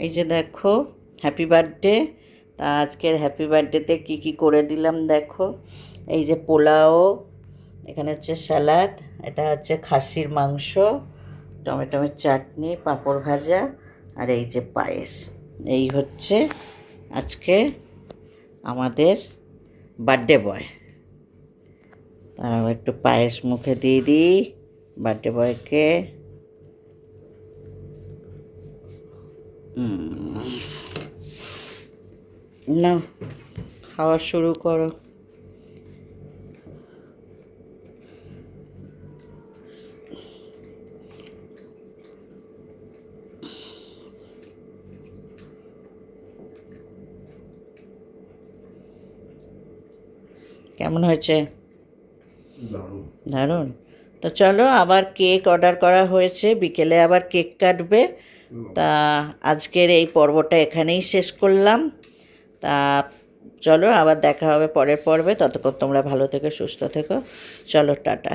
এই যে দেখো হ্যাপি বার্থডে। তা আজকের হ্যাপি বার্থডেতে কী করে দিলাম দেখো। এই যে পোলাও, এখানে হচ্ছে স্যালাড, এটা হচ্ছে খাসির মাংস, টমেটোমের চাটনি, পাঁপড় ভাজা, আর এই যে পায়েস। এই হচ্ছে আজকে আমাদের বার্থডে বয়। তারাও একটু পায়েস মুখে দিয়ে দিই বার্থডে বয়কে। না, খাওয়া শুরু করো। কেমন হয়েছে? দারুণ। তো চলো, আবার কেক অর্ডার করা হয়েছে, বিকেলে আবার কেক কাটবে। তা আজকের এই পর্বটা এখানেই শেষ করলাম। তা চলো, আবার দেখা হবে পরের পর্বে। ততক্ষণ তোমরা ভালো থেকো, সুস্থ থেকো। চলো, টাটা।